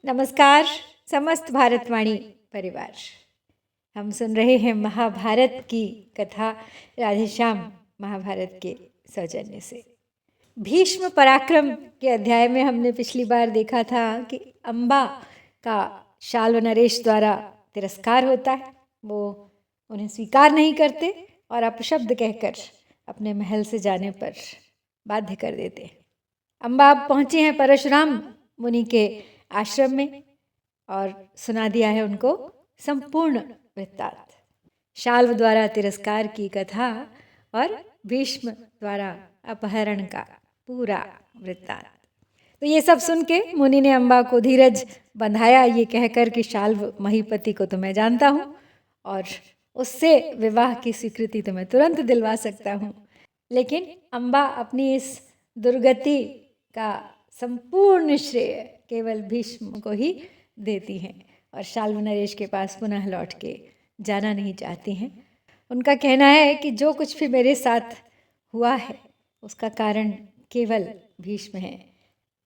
नमस्कार समस्त भारतवाणी परिवार। हम सुन रहे हैं महाभारत की कथा राधेश्याम महाभारत के सौजन्य से। भीष्म पराक्रम के अध्याय में हमने पिछली बार देखा था कि अम्बा का शाल्व नरेश द्वारा तिरस्कार होता है। वो उन्हें स्वीकार नहीं करते और अपशब्द कहकर अपने महल से जाने पर बाध्य कर देते हैं। अम्बा पहुंचे हैं परशुराम मुनि के आश्रम में और सुना दिया है उनको संपूर्ण वृत्तांत, शाल्व द्वारा तिरस्कार की कथा और भीष्म द्वारा अपहरण का पूरा वृत्तांत। तो ये सब सुन के मुनि ने अम्बा को धीरज बंधाया, ये कहकर कि शाल्व महीपति को तो मैं जानता हूँ और उससे विवाह की स्वीकृति तो मैं तुरंत दिलवा सकता हूँ, लेकिन अम्बा अपनी इस दुर्गति का संपूर्ण श्रेय केवल भीष्म को ही देती हैं और शाल्व नरेश के पास पुनः लौट के जाना नहीं चाहती हैं। उनका कहना है कि जो कुछ भी मेरे साथ हुआ है उसका कारण केवल भीष्म है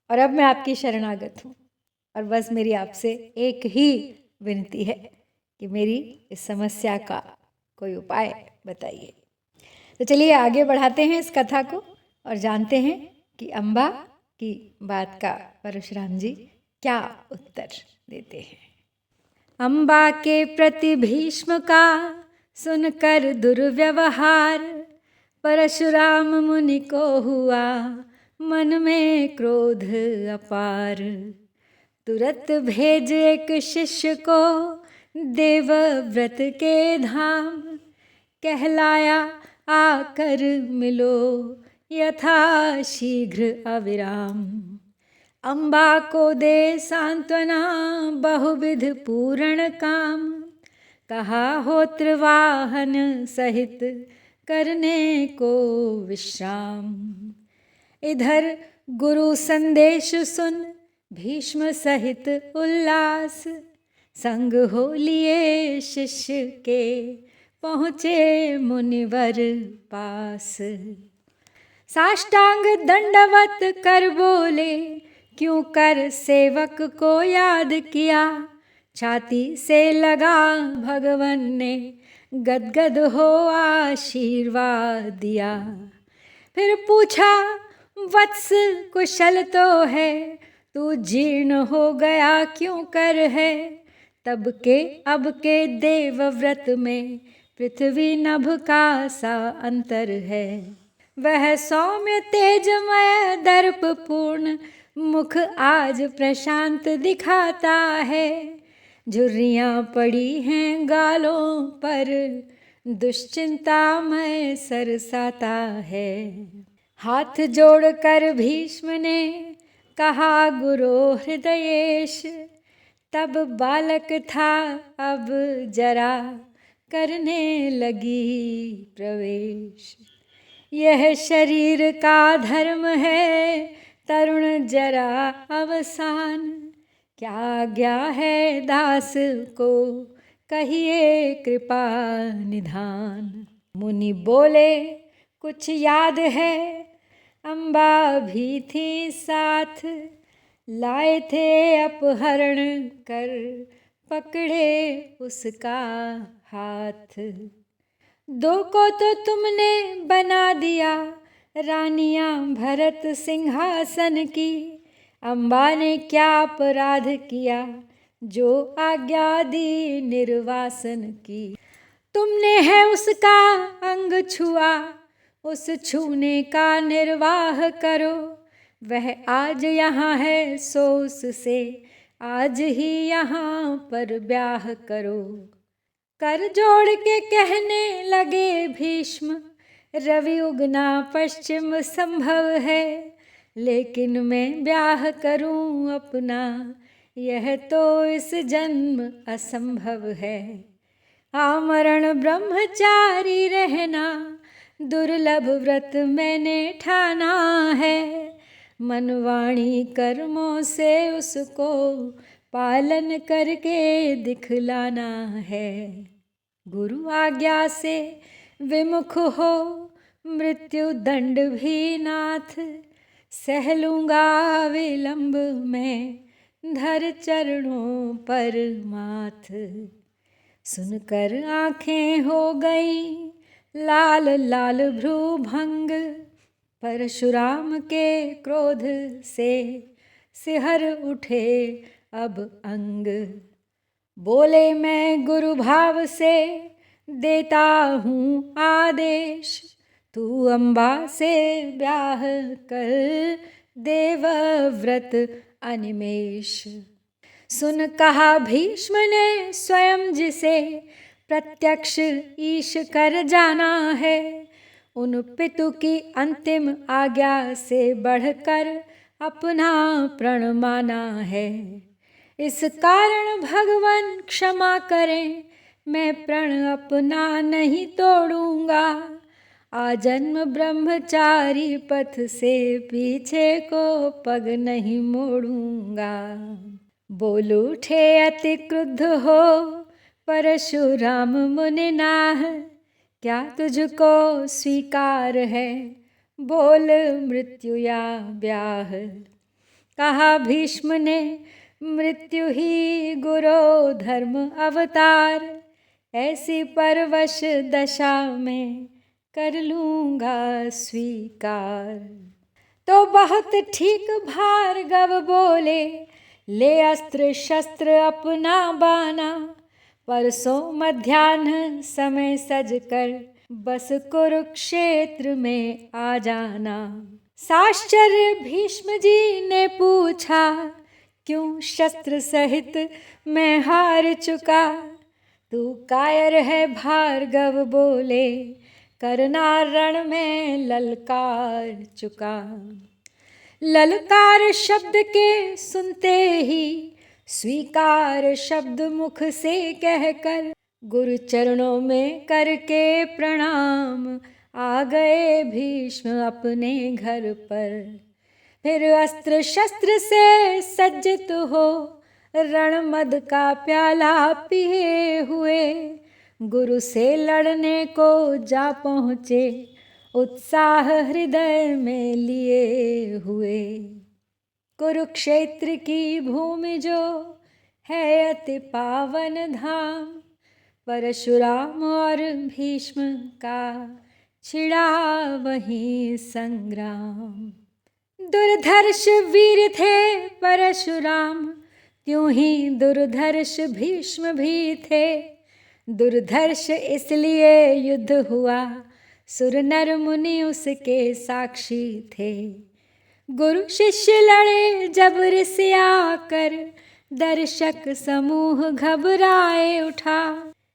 और अब मैं आपकी शरणागत हूँ और बस मेरी आपसे एक ही विनती है कि मेरी इस समस्या का कोई उपाय बताइए। तो चलिए आगे बढ़ाते हैं इस कथा को और जानते हैं कि अम्बा की बात का परशुराम जी क्या उत्तर देते हैं। अम्बा के प्रति भीष्म का सुनकर दुर्व्यवहार, परशुराम मुनि को हुआ मन में क्रोध अपार। तुरत भेज एक शिष्य को देवव्रत के धाम, कहलाया आकर मिलो यथा शीघ्र अविराम। अम्बा को दे सांत्वना बहुविध पूर्ण काम, कहा होत्र वाहन सहित करने को विश्राम। इधर गुरु संदेश सुन भीष्म सहित उल्लास, संग हो लिए शिष्य के पहुँचे मुनिवर पास। साष्टांग दंडवत कर बोले क्यों कर सेवक को याद किया, छाती से लगा भगवन ने गदगद हो आशीर्वाद दिया। फिर पूछा वत्स कुशल तो है, तू जीर्ण हो गया क्यों कर है। तब के अब के देवव्रत में पृथ्वी नभ का सा अंतर है। वह सौम्य तेजमय दर्प पूर्ण मुख आज प्रशांत दिखाता है। झुर्रियाँ पड़ी हैं गालों पर, दुश्चिंता में सरसाता है। हाथ जोड़कर भीष्म ने कहा गुरो हृदयेश, तब बालक था अब जरा करने लगी प्रवेश। यह शरीर का धर्म है तरुण जरा अवसान, क्या आज्ञा है दास को कहिए कृपा निधान। मुनि बोले कुछ याद है, अम्बा भी थी साथ, लाए थे अपहरण कर पकड़े उसका हाथ। दो को तो तुमने बना दिया रानियां भरत सिंहासन की, अम्बा ने क्या अपराध किया जो आज्ञा दी निर्वासन की। तुमने है उसका अंग छुआ, उस छूने का निर्वाह करो। वह आज यहाँ है सो उससे आज ही यहाँ पर ब्याह करो। कर जोड़ के कहने लगे भीष्म, रवि उगना पश्चिम संभव है, लेकिन मैं ब्याह करूं अपना यह तो इस जन्म असंभव है। आमरण ब्रह्मचारी रहना दुर्लभ व्रत मैंने ठाना है। मनवाणी कर्मों से उसको पालन करके दिखलाना है। गुरु आज्ञा से विमुख हो मृत्यु दंड भी नाथ, सह लूँगा विलंब में धर चरणों पर माथ। सुनकर आंखें हो गई लाल लाल भ्रूभंग, परशुराम के क्रोध से सिहर उठे अब अंग। बोले मैं गुरु भाव से देता हूँ आदेश, तू अम्बा से ब्याह कर देवव्रत अनिमेष। सुन कहा भीष्म ने स्वयं जिसे प्रत्यक्ष ईश कर जाना है, उन पितु की अंतिम आज्ञा से बढ़कर अपना प्रण माना है। इस कारण भगवान क्षमा करें, मैं प्रण अपना नहीं तोड़ूंगा, आजन्म ब्रह्मचारी पथ से पीछे को पग नहीं मोड़ूंगा। बोल उठे अति क्रुद्ध हो परशुराम मुनिनाह, क्या तुझको स्वीकार है बोल मृत्यु या ब्याह। कहा भीष्म ने मृत्यु ही गुरो धर्म अवतार, ऐसी परवश दशा में कर लूँगा स्वीकार। तो बहुत ठीक भार्गव बोले, ले अस्त्र शस्त्र अपना बाना, परसों मध्याह्न समय सज कर बस कुरुक्षेत्र में आ जाना। साश्चर्य भीष्म जी ने पूछा, क्यों शस्त्र सहित मैं हार चुका। तू कायर है भार्गव बोले, करना रण में ललकार चुका। ललकार शब्द के सुनते ही स्वीकार शब्द मुख से कहकर, गुरु चरणों में करके प्रणाम आ गए भीष्म अपने घर पर। फिर अस्त्र शस्त्र से सज्जित हो रणमद का प्याला पिए हुए, गुरु से लड़ने को जा पहुँचे उत्साह हृदय में लिए हुए। कुरुक्षेत्र की भूमि जो है अति पावन धाम, परशुराम और भीष्म का छिड़ा वहीं संग्राम। दुर्धर्ष वीर थे परशुराम, त्यों ही दुर्धर्ष भीष्म भी थे। दुर्धर्ष इसलिए युद्ध हुआ, सुर नर मुनि उसके साक्षी थे। गुरु शिष्य लड़े जब ऋषिया कर, दर्शक समूह घबराए उठा।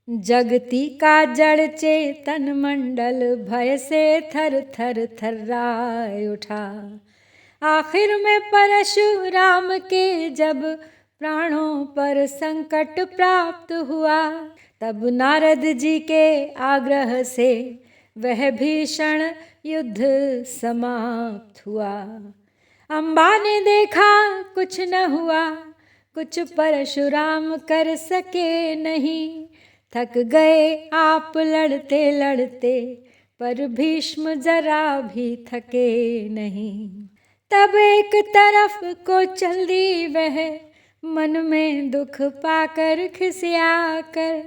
जगती का जड़ चेतन मंडल भय से थर थर थर्राए उठा। आखिर में परशुराम के जब प्राणों पर संकट प्राप्त हुआ, तब नारद जी के आग्रह से वह भीषण युद्ध समाप्त हुआ। अम्बा ने देखा कुछ न हुआ, कुछ परशुराम कर सके नहीं। थक गए आप लड़ते लड़ते, पर भीष्म जरा भी थके नहीं। तब एक तरफ को चल दी वह, मन में दुख पाकर खिसिया कर।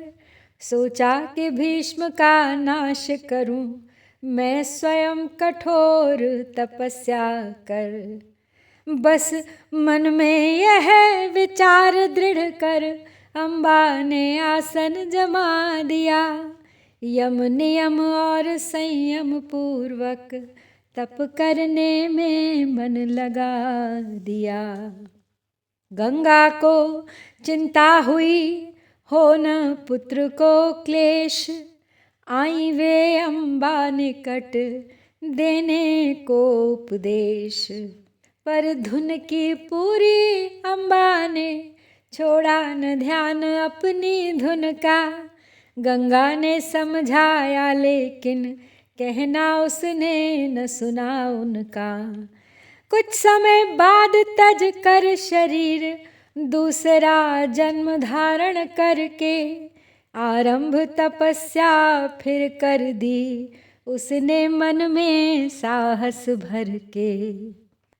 सोचा कि भीष्म का नाश करूं, मैं स्वयं कठोर तपस्या कर। बस मन में यह विचार दृढ़ कर, अम्बा ने आसन जमा दिया। यम नियम और संयम पूर्वक तप करने में मन लगा दिया। गंगा को चिंता हुई हो न पुत्र को क्लेश, आई वे अम्बा निकट देने को उपदेश। पर धुन की पूरी अम्बा ने छोड़ा न ध्यान अपनी धुन का। गंगा ने समझाया लेकिन कहना उसने न सुना उनका। कुछ समय बाद तज कर शरीर दूसरा जन्म धारण करके, आरंभ तपस्या फिर कर दी उसने मन में साहस भर के।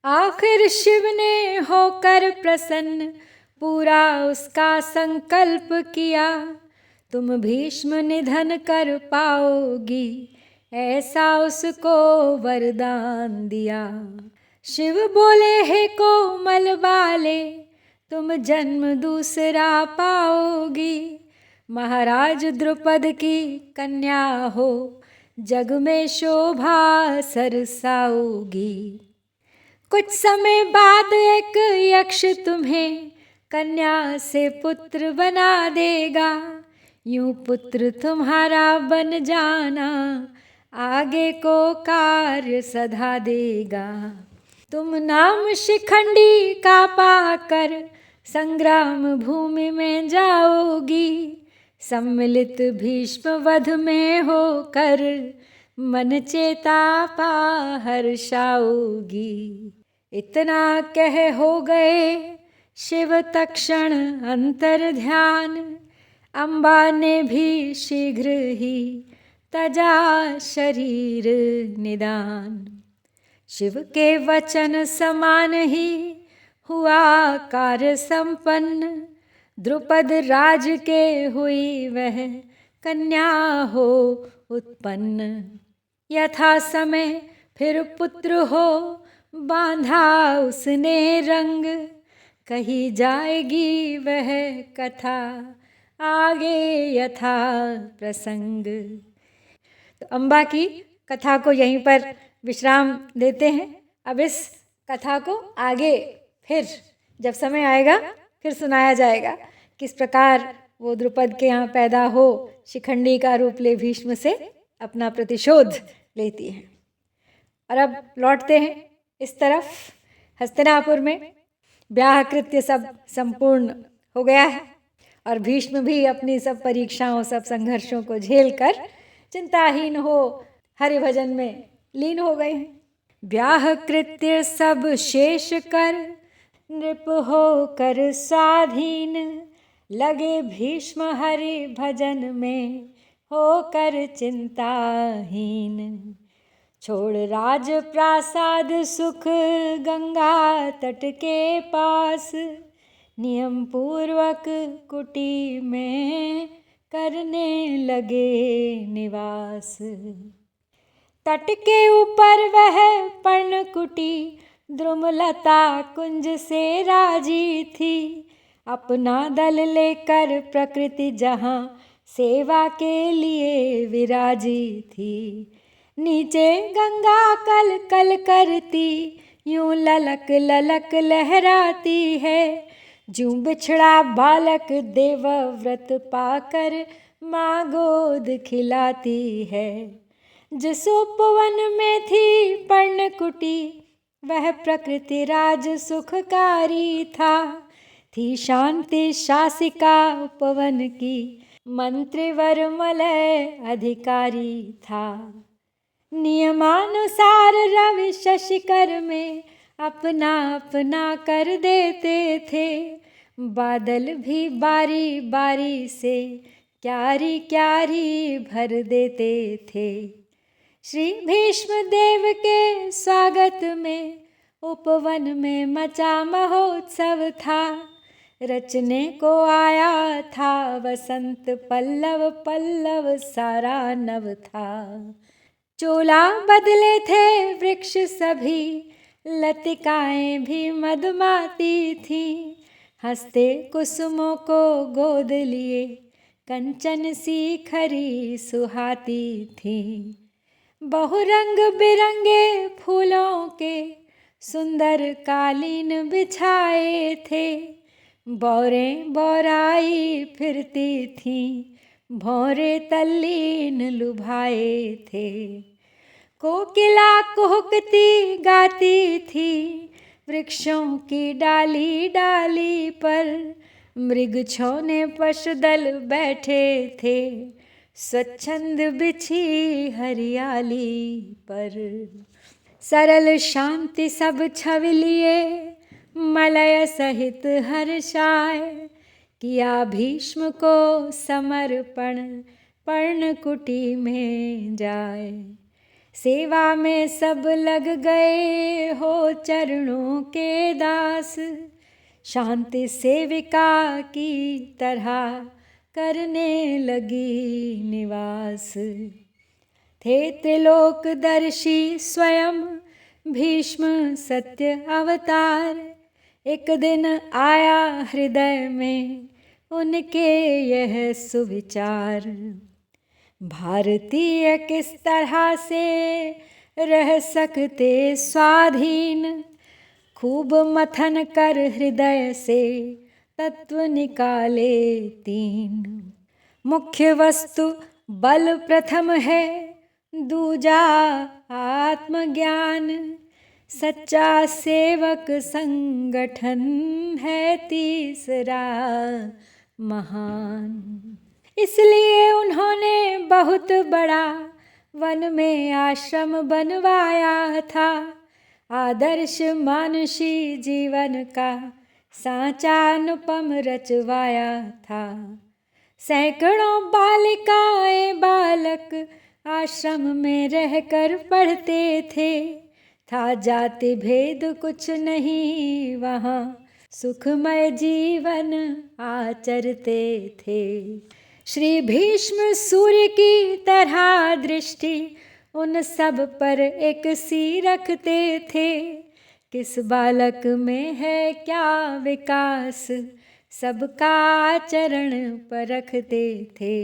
आखिर शिव ने होकर प्रसन्न पूरा उसका संकल्प किया, तुम भीष्म निधन कर पाओगी, ऐसा उसको वरदान दिया। शिव बोले हे कोमल बाले, तुम जन्म दूसरा पाओगी, महाराज द्रुपद की कन्या हो, जग में शोभा सरसाओगी। कुछ समय बाद एक यक्ष तुम्हें कन्या से पुत्र बना देगा, यूं पुत्र तुम्हारा बन जाना, आगे को कार्य सधा देगा। तुम नाम शिखंडी का पाकर संग्राम भूमि में जाओगी, सम्मिलित भीष्म वध में होकर मन चेता पा हर्षाओगी। इतना कह हो गए शिव तक्षण अंतर ध्यान, अम्बा ने भी शीघ्र ही तजा शरीर निदान। शिव के वचन समान ही हुआ कार्य संपन्न, द्रुपद राज के हुई वह कन्या हो उत्पन्न। यथा समय फिर पुत्र हो बांधा उसने रंग, कही जाएगी वह कथा आगे यथा प्रसंग। तो अम्बा की कथा को यहीं पर विश्राम देते हैं। अब इस कथा को आगे फिर जब समय आएगा फिर सुनाया जाएगा, किस प्रकार वो द्रुपद के यहाँ पैदा हो शिखंडी का रूप ले भीष्म से अपना प्रतिशोध लेती है। और अब लौटते हैं इस तरफ। हस्तिनापुर में ब्याह कृत्य सब संपूर्ण हो गया है और भीष्म भी अपनी सब परीक्षाओं सब संघर्षों को झेल कर चिंताहीन हो हरिभजन में लीन हो गए हैं। ब्याह कृत्य सब शेष कर नृप हो कर स्वाधीन, लगे भीष्म हरि भजन में होकर चिंताहीन। छोड़ राज प्रासाद सुख गंगा तट के पास, नियम पूर्वक कुटी में करने लगे निवास। तट के ऊपर वह पर्णकुटी द्रुमलता कुंज से राजी थी, अपना दल लेकर प्रकृति जहाँ सेवा के लिए विराजी थी। नीचे गंगा कल कल करती यूं ललक ललक लहराती है, जूं बिछड़ा बालक देवव्रत पाकर माँ गोद खिलाती है। जिस उपवन में थी पर्णकुटी वह प्रकृति राज सुखकारी था, थी शांति शासिका उपवन की, मंत्रिवर मलय अधिकारी था। नियमानुसार रवि शशिकर में अपना अपना कर देते थे, बादल भी बारी बारी से क्यारी क्यारी भर देते थे। श्री भीष्म देव के स्वागत में उपवन में मचा महोत्सव था, रचने को आया था वसंत पल्लव पल्लव सारा नव था। चोला बदले थे वृक्ष सभी, लतिकाएं भी मधुमाती थी, हंसते कुसुमों को गोद लिए कंचन सी खरी सुहाती थी। बहुरंग बिरंगे फूलों के सुंदर कालीन बिछाए थे, बौरें बौराई फिरती थीं, भौरे तल्लीन लुभाए थे। कोकिला कुहकती गाती थी, वृक्षों की डाली डाली पर मृग छौने पशुदल बैठे थे, स्वच्छंद बिछी हरियाली पर। सरल शांति सब छवि लिए मलय सहित हर्षाय, किया भीष्म को समर्पण पर्णकुटी में जाए। सेवा में सब लग गए हो चरणों के दास, शांति सेविका की तरह करने लगी निवास। थे त्रिलोकदर्शी स्वयं भीष्म सत्य अवतार। एक दिन आया हृदय में उनके यह सुविचार, भारतीय किस तरह से रह सकते स्वाधीन। खूब मथन कर हृदय से तत्व निकाले 3। मुख्य वस्तु बल प्रथम है, दूजा आत्मज्ञान। सच्चा सेवक संगठन है तीसरा महान। इसलिए उन्होंने बहुत बड़ा वन में आश्रम बनवाया था। आदर्श मानुषी जीवन का सांचा अनुपम रचवाया था। सैकड़ों बालिकाएं बालक आश्रम में रहकर पढ़ते थे। था जाति भेद कुछ नहीं वहाँ, सुखमय जीवन आचरते थे। श्री भीष्म सूर्य की तरह दृष्टि उन सब पर एक सी रखते थे। किस बालक में है क्या विकास, सबका आचरण परखते थे।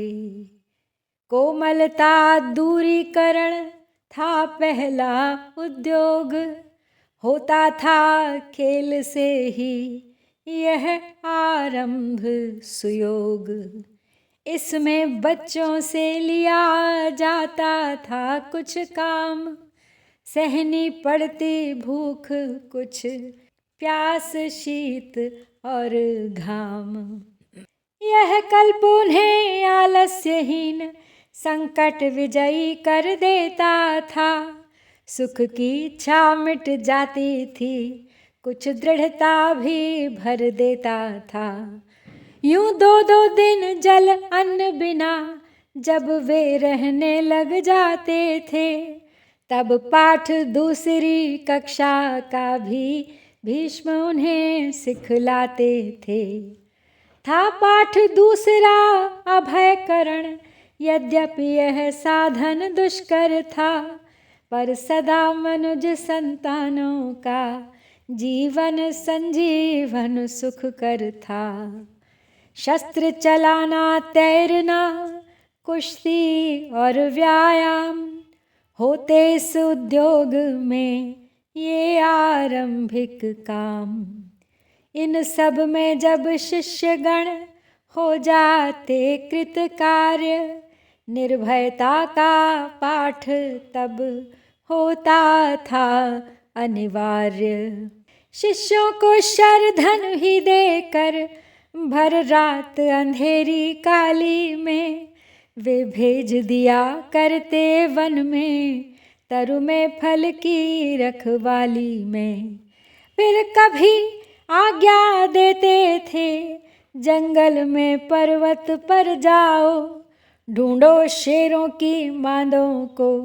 कोमलता दूरीकरण था पहला उद्योग, होता था खेल से ही यह आरंभ सुयोग। इसमें बच्चों से लिया जाता था कुछ काम, सहनी पड़ती भूख कुछ प्यास शीत और घाम। यह कल्प उन्हें आलस्यहीन संकट विजयी कर देता था। सुख की इच्छा मिट जाती थी, कुछ दृढ़ता भी भर देता था। यूं 2-2 दिन जल अन्न बिना जब वे रहने लग जाते थे, तब पाठ दूसरी कक्षा का भी भीष्म उन्हें सिखलाते थे। था पाठ दूसरा अभयकरण, यद्यपि यह साधन दुष्कर था, पर सदा मनुज संतानों का जीवन संजीवन सुखकर था। शस्त्र चलाना, तैरना, कुश्ती और व्यायाम होते इस उद्योग में ये आरंभिक काम। इन सब में जब शिष्यगण हो जाते कृतकार्य, निर्भयता का पाठ तब होता था अनिवार्य। शिष्यों को शरधन ही देकर भर रात अंधेरी काली में वे भेज दिया करते वन में, तरु में फल की रखवाली में। फिर कभी आज्ञा देते थे जंगल में पर्वत पर जाओ, ढूंढो शेरों की मांदों को,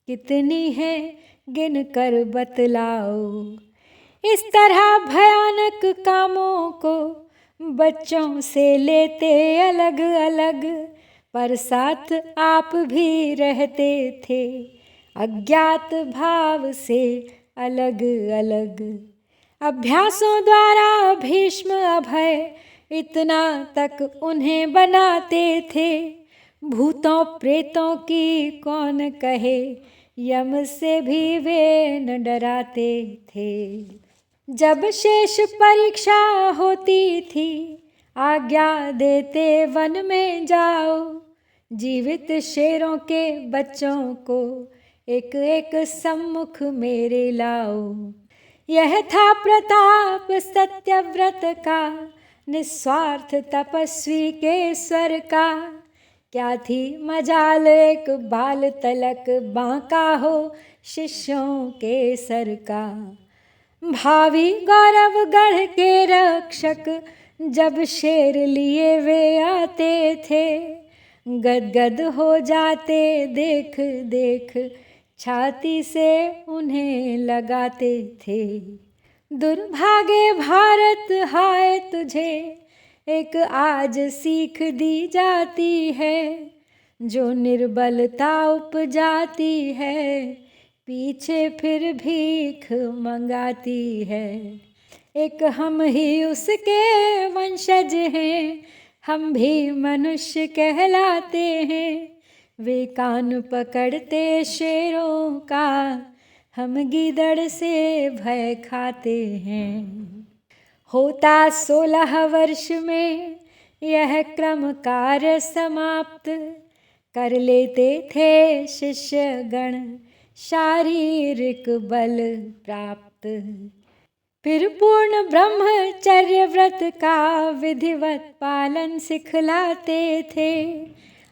कितनी है गिन कर बतलाओ। इस तरह भयानक कामों को बच्चों से लेते अलग अलग, पर साथ आप भी रहते थे अज्ञात भाव से अलग अलग। अभ्यासों द्वारा भीष्म अभय इतना तक उन्हें बनाते थे, भूतों प्रेतों की कौन कहे, यम से भी वे न डराते थे। जब शेष परीक्षा होती थी आज्ञा देते वन में जाओ, जीवित शेरों के बच्चों को एक एक सम्मुख मेरे लाओ। यह था प्रताप सत्यव्रत का, निस्वार्थ तपस्वी के स्वर का। क्या थी मजाल एक बाल तलक बांका हो शिष्यों के सर का। भावी गौरव गढ़ के रक्षक जब शेर लिए वे आते थे, गदगद हो जाते देख देख छाती से उन्हें लगाते थे। दुर्भागे भारत हाय तुझे एक आज सीख दी जाती है, जो निर्बलता उपजाती है पीछे फिर भीख मंगाती है। एक हम ही उसके वंशज हैं, हम भी मनुष्य कहलाते हैं। वे कान पकड़ते शेरों का, हम गीदड़ से भय खाते हैं। होता 16 वर्ष में यह क्रम कार्य समाप्त, कर लेते थे शिष्य गण शारीरिक बल प्राप्त। फिर पूर्ण ब्रह्मचर्य व्रत का विधिवत पालन सिखलाते थे,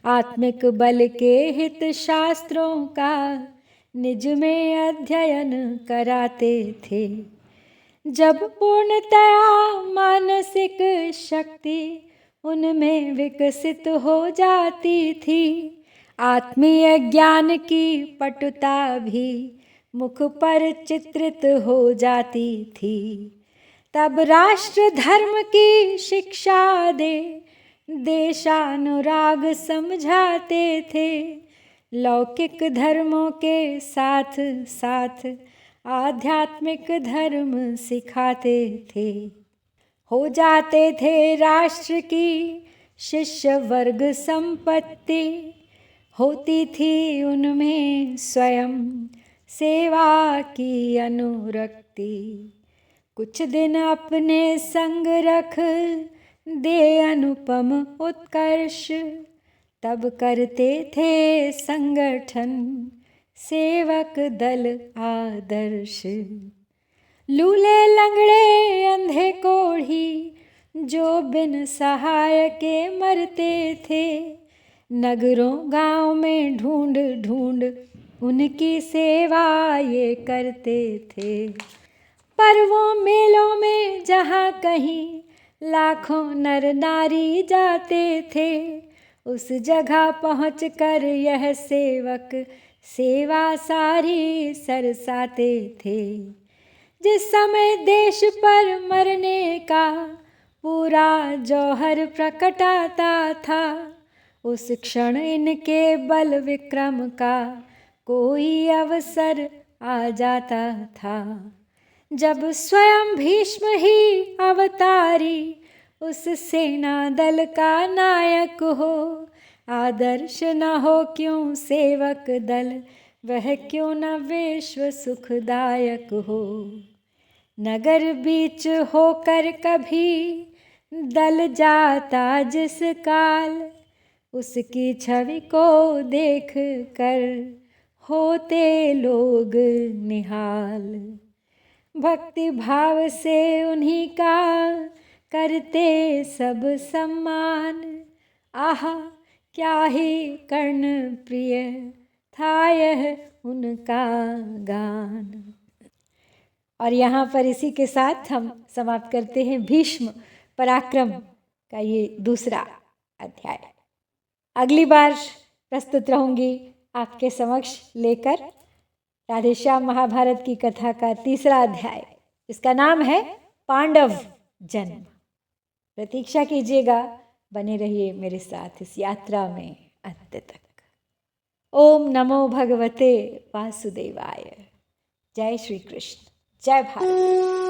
आत्मिक बल के हित शास्त्रों का निज में अध्ययन कराते थे। जब पूर्णतया मानसिक शक्ति उनमें विकसित हो जाती थी, आत्मीय ज्ञान की पटुता भी मुख पर चित्रित हो जाती थी। तब राष्ट्र धर्म की शिक्षा दे देशानुराग समझाते थे, लौकिक धर्मों के साथ साथ आध्यात्मिक धर्म सिखाते थे। हो जाते थे राष्ट्र की शिष्य वर्ग संपत्ति, होती थी उनमें स्वयं सेवा की अनुरक्ति। कुछ दिन अपने संग रख दे अनुपम उत्कर्ष, तब करते थे संगठन सेवक दल आदर्श। लूले लंगड़े अंधे कोढ़ी जो बिन सहाय के मरते थे, नगरों गांव में ढूंढ ढूंढ उनकी सेवा ये करते थे। पर्वों मेलों में जहाँ कहीं लाखों नर नारी जाते थे, उस जगह पहुँच कर यह सेवक सेवा सारी सरसाते थे। जिस समय देश पर मरने का पूरा जौहर प्रकटाता था, उस क्षण इनके बल विक्रम का कोई अवसर आ जाता था। जब स्वयं भीष्म ही अवतारी उस सेना दल का नायक हो, आदर्श न हो क्यों सेवक दल, वह क्यों न विश्व सुखदायक हो। नगर बीच होकर कभी दल जाता जिस काल, उसकी छवि को देख कर होते लोग निहाल। भक्ति भाव से उन्हीं का करते सब सम्मान, आहा क्या ही कर्ण प्रिय था यह उनका गान। और यहाँ पर इसी के साथ हम समाप्त करते हैं भीष्म पराक्रम का ये दूसरा अध्याय। अगली बार प्रस्तुत रहूँगी आपके समक्ष लेकर राधेश्याम महाभारत की कथा का तीसरा अध्याय, इसका नाम है पांडव जन्म। प्रतीक्षा कीजिएगा, बने रहिए मेरे साथ इस यात्रा में अंत तक। ओम नमो भगवते वासुदेवाय। जय श्री कृष्ण, जय भारत।